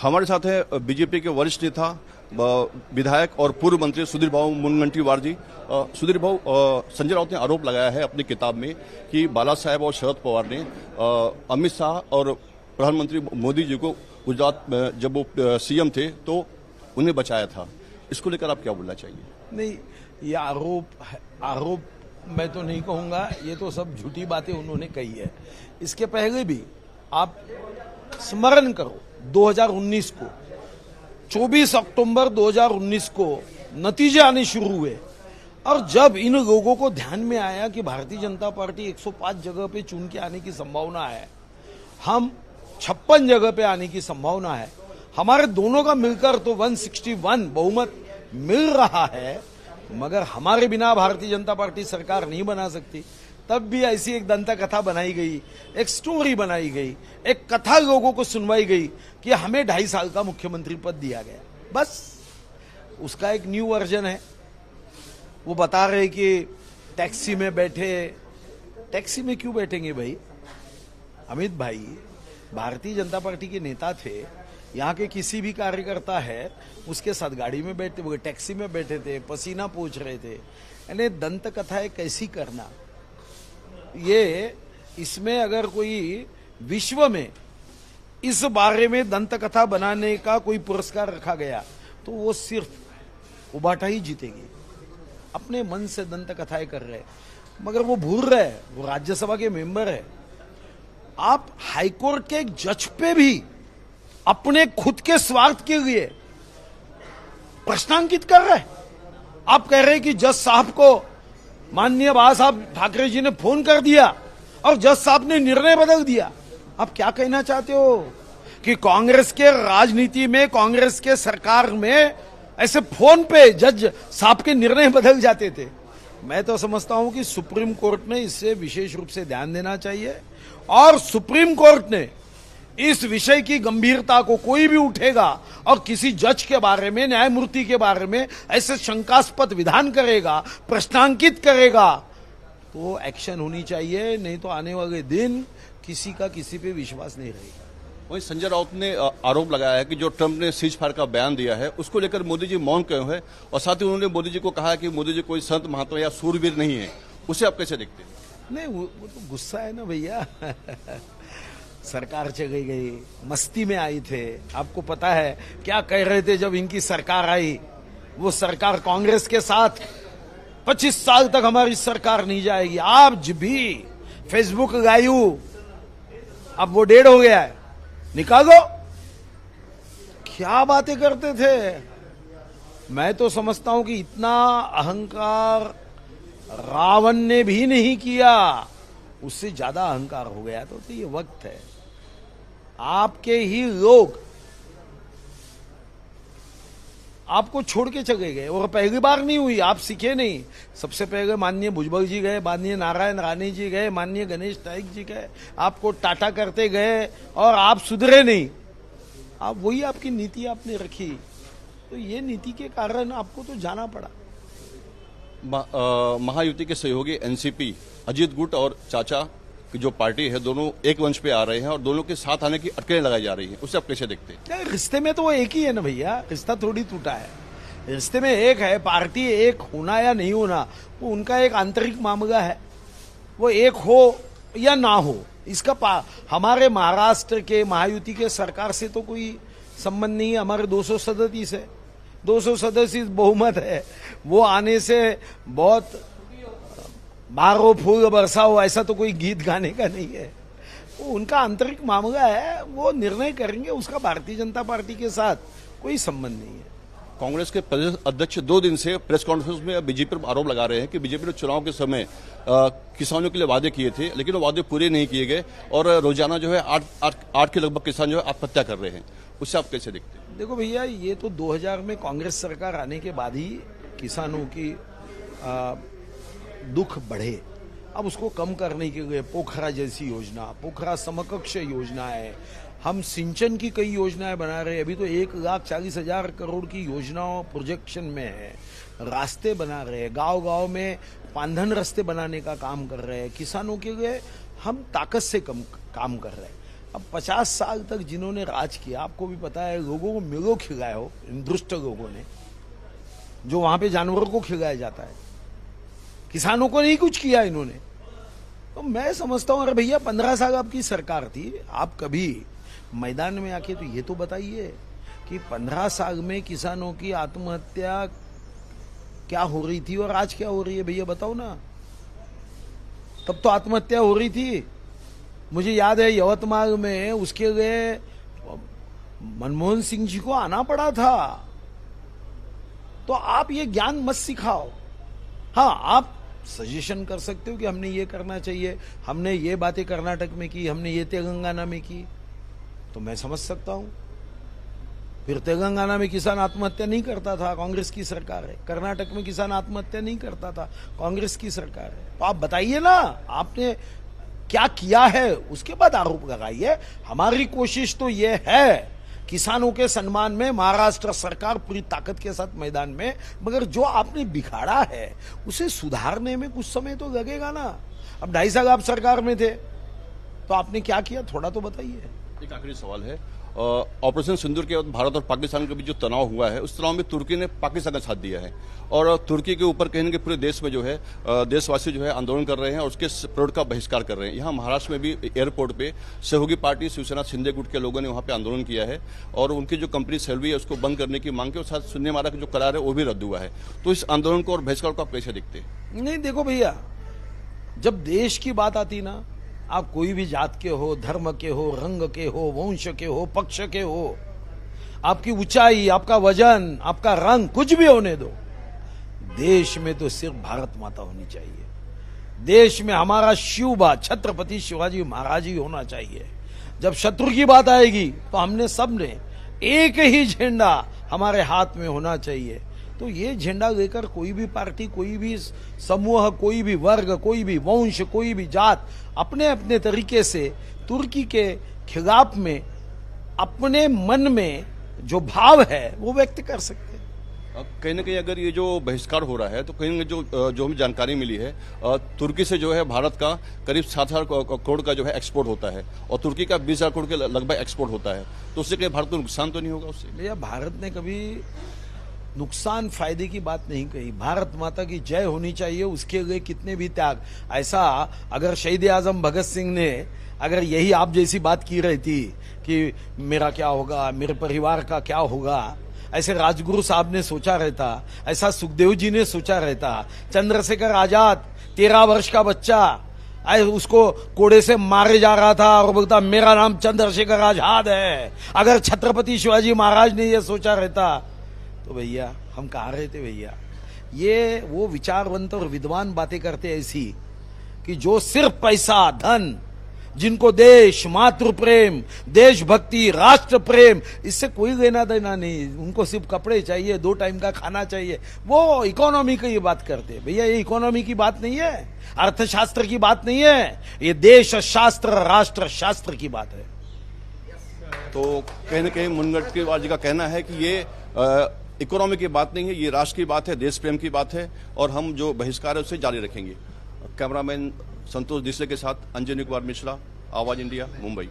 हमारे साथ है बीजेपी के वरिष्ठ नेता विधायक और पूर्व मंत्री सुधीर भाऊ मुनगंटीवार जी। सुधीर भाऊ, संजय राउत ने आरोप लगाया है अपनी किताब में कि बाला साहेब और शरद पवार ने अमित शाह और प्रधानमंत्री मोदी जी को गुजरात में जब वो सीएम थे तो उन्हें बचाया था। इसको लेकर आप क्या बोलना चाहिए? नहीं, ये आरोप मैं तो नहीं कहूंगा, ये तो सब झूठी बातें उन्होंने कही है। इसके पहले भी आप स्मरण करो 2019 को, 24 अक्टूबर 2019 को नतीजे आने शुरू हुए और जब इन लोगों को ध्यान में आया कि भारतीय जनता पार्टी 105 जगह पे चुन के आने की संभावना है, हम 56 जगह पे आने की संभावना है, हमारे दोनों का मिलकर तो 161 बहुमत मिल रहा है, मगर हमारे बिना भारतीय जनता पार्टी सरकार नहीं बना सकती। तब भी ऐसी एक दंत कथा बनाई गई, एक स्टोरी बनाई गई, एक कथा लोगों को सुनवाई गई कि हमें 2.5 साल का मुख्यमंत्री पद दिया गया। बस उसका एक न्यू वर्जन है। वो बता रहे कि टैक्सी में बैठे। टैक्सी में क्यों बैठेंगे भाई? अमित भाई भारतीय जनता पार्टी के नेता थे, यहाँ के किसी भी कार्यकर्ता है उसके साथ गाड़ी में बैठते, वो टैक्सी में बैठे थे, पसीना पोंछ रहे थे। यानी दंत कथाएं कैसी करना, ये इसमें अगर कोई विश्व में इस बारे में दंत कथा बनाने का कोई पुरस्कार रखा गया तो वो सिर्फ उबाटा ही जीतेगी। अपने मन से दंत कथाएं कर रहे, मगर वो भूल रहे वो राज्यसभा के मेंबर है। आप हाईकोर्ट के एक जज पे भी अपने खुद के स्वार्थ के लिए प्रश्नांकित कर रहे। आप कह रहे कि जज साहब को माननीय बाला साहब ठाकरे जी ने फोन कर दिया और जज साहब ने निर्णय बदल दिया। आप क्या कहना चाहते हो कि कांग्रेस के राजनीति में, कांग्रेस के सरकार में ऐसे फोन पे जज साहब के निर्णय बदल जाते थे? मैं तो समझता हूं कि सुप्रीम कोर्ट ने इससे विशेष रूप से ध्यान देना चाहिए और सुप्रीम कोर्ट ने इस विषय की गंभीरता को, कोई भी उठेगा और किसी जज के बारे में, न्यायमूर्ति के बारे में ऐसे शंकास्पद विधान करेगा, प्रश्नांकित करेगा, तो एक्शन होनी चाहिए। नहीं तो आने वाले दिन किसी का किसी पे विश्वास नहीं रहेगा। वहीं संजय राउत ने आरोप लगाया है कि जो ट्रंप ने सीज फायर का बयान दिया है उसको लेकर मोदी जी मौन क्यों है, और साथ ही उन्होंने मोदी जी को कहा कि मोदी जी कोई संत महात्मा या सूरवीर नहीं है। उसे आप कैसे देखते हैं? नहीं, वो तो गुस्सा है ना भैया। सरकार चली गई, मस्ती में आई थे। आपको पता है क्या कह रहे थे जब इनकी सरकार आई? वो सरकार कांग्रेस के साथ 25 साल तक हमारी सरकार नहीं जाएगी। आज भी फेसबुक लाइव, अब वो 1.5 हो गया है, निकालो। क्या बातें करते थे? मैं तो समझता हूं कि इतना अहंकार रावण ने भी नहीं किया, उससे ज्यादा अहंकार हो गया। तो ये वक्त है, आपके ही लोग आपको छोड़ के चले गए और पहली बार नहीं हुई, आप सीखे नहीं। सबसे पहले माननीय भुजबल जी गए, माननीय नारायण राणे जी गए, माननीय गणेश नाइक जी गए, आपको टाटा करते गए और आप सुधरे नहीं। आप वही आपकी नीति आपने रखी, तो ये नीति के कारण आपको तो जाना पड़ा। महायुति के सहयोगी एनसीपी, अजीत गुट और चाचा की जो पार्टी है, दोनों एक मंच पे आ रहे हैं और दोनों के साथ आने की अटकलें लगाई जा रही हैं। उससे आप कैसे देखते हैं? रिश्ते में तो वो एक ही है ना भैया, रिश्ता थोड़ी टूटा है। रिश्ते में एक है, पार्टी एक होना या नहीं होना वो उनका एक आंतरिक मामला है। वो एक हो या ना हो, इसका हमारे महाराष्ट्र के महायुति के सरकार से तो कोई संबंध नहीं है। हमारे 200 सदस्य है, 200 सदस्य बहुमत है। वो आने से बहुत बारो फूल बरसाओ ऐसा तो कोई गीत गाने का नहीं है। वो उनका आंतरिक मामला है, वो निर्णय करेंगे, उसका भारतीय जनता पार्टी के साथ कोई संबंध नहीं है। कांग्रेस के प्रदेश अध्यक्ष 2 दिन से प्रेस कॉन्फ्रेंस में बीजेपी पर आरोप लगा रहे हैं कि बीजेपी ने चुनाव के समय किसानों के लिए वादे किए थे, लेकिन वो वादे पूरे नहीं किए गए और रोजाना जो है 8 के लगभग किसान जो है आत्महत्या कर रहे हैं। उससे आप कैसे देखते हैं? देखो भैया, ये तो 2000 में कांग्रेस सरकार आने के बाद ही किसानों की दुख बढ़े। अब उसको कम करने के लिए पोखरा जैसी योजना, पोखरा समकक्ष योजना है, हम सिंचन की कई योजनाएं बना रहे हैं। अभी तो 1,40,000 करोड़ की योजनाओं प्रोजेक्शन में है। रास्ते बना रहे हैं, गांव गांव में पांधन रास्ते बनाने का काम कर रहे हैं। किसानों के लिए हम ताकत से काम कर रहे हैं। अब 50 साल तक जिन्होंने राज किया, आपको भी पता है, लोगों को मिलो खिलाया हो, इन दुष्ट लोगों ने, जो वहां पे जानवरों को खिलाया जाता है, किसानों को नहीं कुछ किया इन्होंने। तो मैं समझता हूं, अरे भैया 15 साल आपकी सरकार थी, आप कभी मैदान में आके तो ये तो बताइए कि 15 साल में किसानों की आत्महत्या क्या हो रही थी और आज क्या हो रही है, भैया बताओ ना। तब तो आत्महत्या हो रही थी, मुझे याद है यवतमाल में उसके लिए मनमोहन सिंह जी को आना पड़ा था। तो आप ये ज्ञान मत सिखाओ। हाँ, आप सजेशन कर सकते हो कि हमने ये करना चाहिए, हमने ये बातें कर्नाटक में की, हमने ये तेलंगाना में की, तो मैं समझ सकता हूं। फिर तेलंगाना में किसान आत्महत्या नहीं करता था, कांग्रेस की सरकार है। कर्नाटक में किसान आत्महत्या नहीं करता था, कांग्रेस की सरकार है। तो आप बताइए ना, आपने क्या किया है, उसके बाद आरोप लगाइए। हमारी कोशिश तो ये है किसानों के सम्मान में, महाराष्ट्र सरकार पूरी ताकत के साथ मैदान में, मगर जो आपने बिगाड़ा है उसे सुधारने में कुछ समय तो लगेगा ना। अब 2.5 साल आप सरकार में थे, तो आपने क्या किया, थोड़ा तो बताइए। एक आखिरी सवाल है, ऑपरेशन सिंदूर के बाद भारत और पाकिस्तान के बीच जो तनाव हुआ है, उस तनाव में तुर्की ने पाकिस्तान का साथ दिया है और तुर्की के ऊपर कहीं ना कहीं पूरे देश में जो है देशवासी जो है आंदोलन कर रहे हैं और उसके प्रोड का बहिष्कार कर रहे हैं। यहाँ महाराष्ट्र में भी एयरपोर्ट पे सहयोगी पार्टी शिवसेना शिंदे गुट के लोगों ने वहाँ पे आंदोलन किया है और उनकी जो कंपनी सेल्वी है उसको बंद करने की मांग के, और साथ सुनने मारा जो करार है वो भी रद्द हुआ है। तो इस आंदोलन को और बहिष्कार को आप कैसे देखते हैं? नहीं, देखो भैया, जब देश की बात आती ना, आप कोई भी जात के हो, धर्म के हो, रंग के हो, वंश के हो, पक्ष के हो, आपकी ऊंचाई, आपका वजन, आपका रंग, कुछ भी होने दो, देश में तो सिर्फ भारत माता होनी चाहिए। देश में हमारा शिवबा छत्रपति शिवाजी महाराज ही होना चाहिए। जब शत्रु की बात आएगी तो हमने सबने एक ही झंडा हमारे हाथ में होना चाहिए। तो ये झंडा लेकर कोई भी पार्टी, कोई भी समूह, कोई भी वर्ग, कोई भी वंश, कोई भी जात अपने अपने तरीके से तुर्की के खिलाफ में अपने मन में जो भाव है वो व्यक्त कर सकते हैं। अब कहीं ना कहीं अगर ये जो बहिष्कार हो रहा है तो कहीं ना जो हमें जानकारी मिली है, तुर्की से जो है भारत का करीब 7,000 करोड़ का जो है एक्सपोर्ट होता है और तुर्की का 20,000 करोड़ के लगभग एक्सपोर्ट होता है। तो उससे कहीं भारत को नुकसान तो नहीं होगा उससे? भैया, भारत ने कभी नुकसान फायदे की बात नहीं कही। भारत माता की जय होनी चाहिए, उसके लिए कितने भी त्याग। ऐसा अगर शहीद आजम भगत सिंह ने अगर यही आप जैसी बात की रही थी कि मेरा क्या होगा, मेरे परिवार का क्या होगा, ऐसे राजगुरु साहब ने सोचा रहता, ऐसा सुखदेव जी ने सोचा रहता, चंद्रशेखर आजाद 13 वर्ष का बच्चा उसको कोड़े से मारे जा रहा था और बोलता मेरा नाम चंद्रशेखर आजाद है, अगर छत्रपति शिवाजी महाराज ने यह सोचा रहता तो भैया हम कहाँ रहते भैया। ये वो विचारवंत और विद्वान बातें करते ऐसी कि जो सिर्फ पैसा, धन, जिनको देश, मातृ प्रेम, देशभक्ति, राष्ट्र प्रेम, इससे कोई लेना देना नहीं, उनको सिर्फ कपड़े चाहिए, 2 टाइम का खाना चाहिए, वो इकोनॉमी की बात करते हैं। भैया, ये इकोनॉमी की बात नहीं है, अर्थशास्त्र की बात नहीं है, ये देश शास्त्र, राष्ट्र शास्त्र की बात है। तो कहीं ना कहीं मुनगंटीवार जी का कहना है कि ये इकोनॉमी की बात नहीं है, ये राष्ट्र की बात है, देश प्रेम की बात है और हम जो बहिष्कार है उसे जारी रखेंगे। कैमरामैन संतोष दिसले के साथ अंजनी कुमार मिश्रा, आवाज इंडिया, मुंबई।